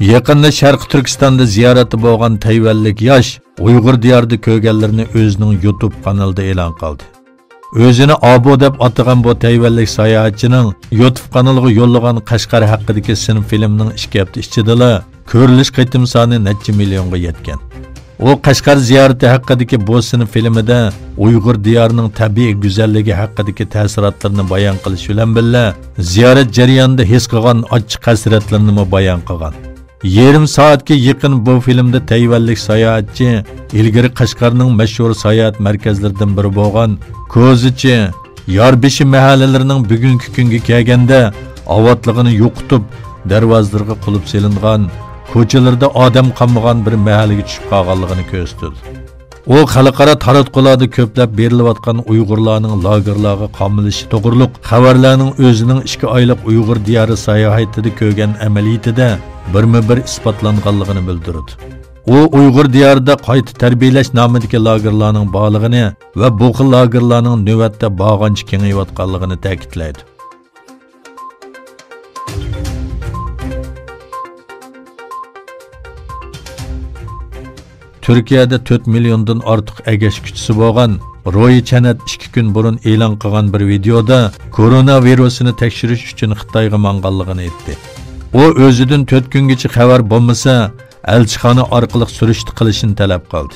Yaqında Sharq Turkistonda ziyorati bo'lgan Tayvanlik yosh Uyg'ur diyorida ko'rganlarini o'zining YouTube kanalida e'lon qildi. O'zini Abo deb atagan bu Tayvanlik sayohatchining YouTube kanaliga yo'llagan Qashqar haqidagi sinf filmining 2 hafta ichida ko'rilish qitim soni necha millionga yetgan. O Qashqar ziyorati haqidagi bu sinf filmida Uyg'ur diyorining tabiiy go'zalligi haqidagi ta'sirotlarini bayon qilish bilan birga ziyorat jarayonida his qilgan ochiq hasratlarini bayon qilgan. Yarim soatga yaqin bu filmda Tayvanlik sayohatchi ilgari Qashqarning mashhur sayohat markazlaridan biri bo'lgan Ko'zichi, Yorbeshi mahallalarining bugungi kunga kelganda avatligini yo'qitib, darvozalarga qulib selingan, ko'chalarda odam qolmagan bir mahallaga tushib qolganligini ko'rsatdi. O xalqaro taratqularda ko'plab berilayotgan Uyg'urlarning lagerlarga qamilishi to'g'riliq xabarlarning o'zining 2 oylik Uyg'ur diyori sayohatida ko'rgan amaliyatida birma-bir isbotlanganligini bildirdi. O Uyg'ur diyorida qayta tarbiyalash nomidagi lagerlarning borlig'ini va bu xil lagerlarning navbatda bog'ancha kengayayotganligini ta'kidlaydi. Türkiye'de 4 milyondan artıq əgəş küçüsü bo'lgan Roy Chanat 2 kun burun e'lon qilgan bir videoda koronavirusini tekshirish uchun Xitoyga manganligini aytdi. O o'zidan 4 kungacha xabar bo'lmasa, elchixona orqali surishti qilishini talab qildi.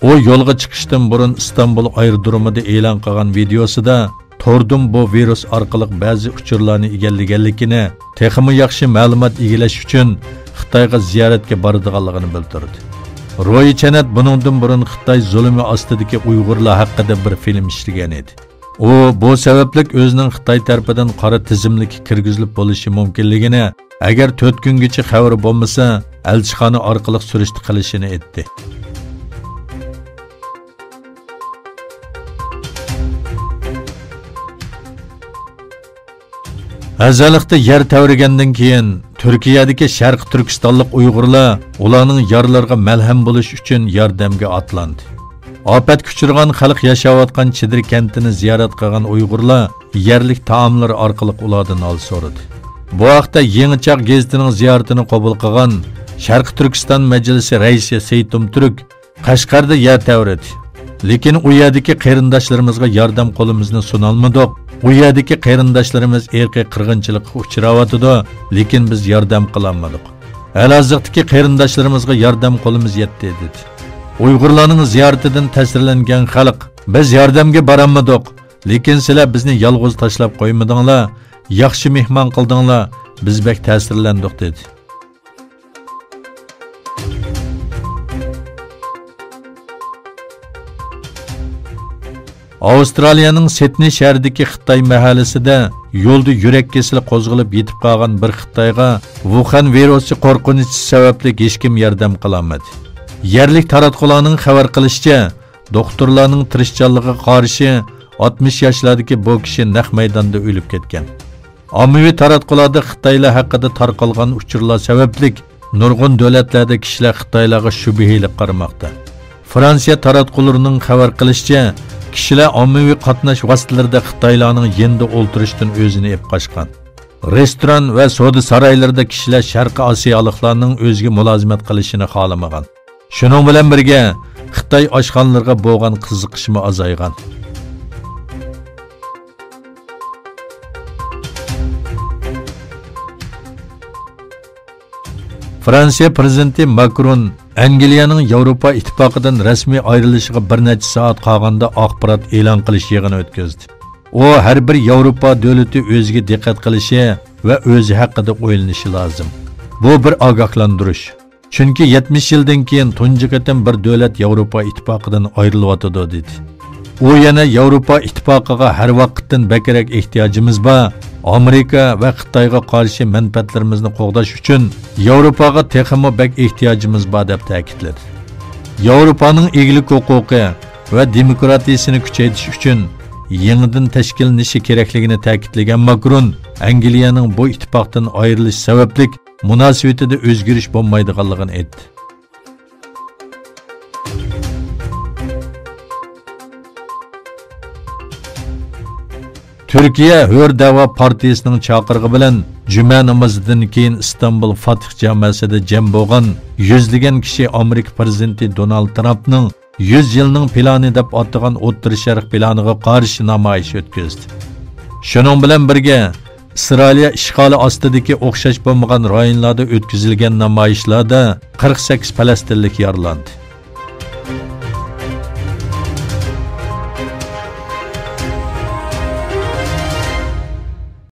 O yo'lga chiqishdan burun Istanbul aerodromida e'lon qilgan videosida Tordim bu virus orqali ba'zi uchurlarni egallaganligini, texmi yaxshi ma'lumot egallash uchun Xitoyga ziyoratga boradiganligini bildirdi. Roy Chanat buningdan burun Xitoy zulmi ostidagi Uyg'urlar haqida bir film ishlagan edi. O bu sabablik o'zining Xitoy tarafidan qora tizimlikka kirgizilib bo'lishi mumkinligini, agar 4 kungacha xabar bo'lmasa, elchixona orqali surishti qilishini aytdi. Azalıqda yer tavrigandan keyin Türkiye'deki Sharq Turkistonlik Uyg'urlar ularning yarlarga malham bo'lish uchun yordamga otlandı. Afat kuchirgan xalq yashayotgan Chidir kentini ziyorat qilgan Uyg'urlar yerlik taomlar orqali ulardan ol so'radi. Bu haqda Yangichoq gazetining ziyoratini qabul qilgan Sharq Turkiston majlisi raisi Seytum Turk Qashqarda yer tavradi. Lekin u yerdagi qarindoshlarimizga yordam qo'limizni sunolmadik. U yerdagi qarindoshlarimiz erkiy qirg'inchilikqa uchrayotdi, lekin biz yordam qilolmadik. Elazığdagi qarindoshlarimizga yordam qo'limiz yetdi dedi. Uyg'urlarning ziyoratidan ta'sirlangan xalq, biz yordamga borolmadik, lekin sizlar bizni yolg'iz tashlab qo'ymadinglar, yaxshi mehmon qildinglar, biz bek ta'sirlandik dedi. Avustraliyaning Sydney shahridagi Xitoy mahallasida yo'lda yurak kesili qo'zg'alib yetib qolgan bir Xitoyga Wuhan virusi qo'rqinchi sababli hech kim yordam qilolmadi. Yerlik taratqularning xabar qilishicha, doktorlarning tirishchanligiga qarshi 60 yoshlardagi bu kishi naq maydonda o'lib ketgan. Ommaviy taratqularda Xitoylar haqida tarqalgan uchurlar sababli nurg'un davlatlarda kishilar Xitoylarga shubhali qaramoqda. Fransiya taratqularining xabar qilishicha, kishilar ommaviy qatnash vositalarida Xitoylarning yenda o'ltirishdan o'zini ep qochgan. Restoran va savdo saroylarida kishilar Sharq Osiyoliklarning o'ziga mulozimat qilishini xohlamagan. Shuning bilan birga Xitoy oshxonalarga bo'lgan qiziqishmi azaygan. Fransiya prezidenti Macron Angliyaning Yevropa ittifoqidan rasmiy ayrilishiga bir necha soat qolganda axborot e'lon qilish yig'ini o'tkazdi. O har bir Yevropa davlati o'ziga diqqat qilishi va o'zi haqida o'ylanishi lozim. Bu bir ogohlantirish. Chunki 70 yildan keyin tunji qatam bir davlat Yevropa ittifoqidan ayrilyotdi dedi. U yana Yevropa ittifoqiga har vaqtdan bakrak ehtiyojimiz bor. Amerika va Xitoyga qarshi manfaatlarimizni qo'g'dash uchun Yevropaga texmo bak ehtiyojimiz bor deb ta'kidladi. Yevropaning eglik huquqi va demokratiyasini kuchaytirish uchun yangidan tashkillanishi kerakligini ta'kidlagan Macron, Angliyaning bu ittifoqdan ayrilish sababli munosabatida o'zgarish bo'lmaydiganligini aytdi. Türkiye Hür Dava Partiyasining chaqirig'i bilan juma namozidan keyin İstanbul Fatih jamoasida jam bo'lgan yuzlagan kishi Amerika prezidenti Donald Trumpning 100 yilning plani deb atagan O'rta Sharq planiga qarshi namoyish o'tkazdi. Shuning bilan birga İsrailiya ishg'oli ostidagi o'xshash bo'lmagan rayonlarda o'tkazilgan namoyishlarda 48 falastinlik yaralandi.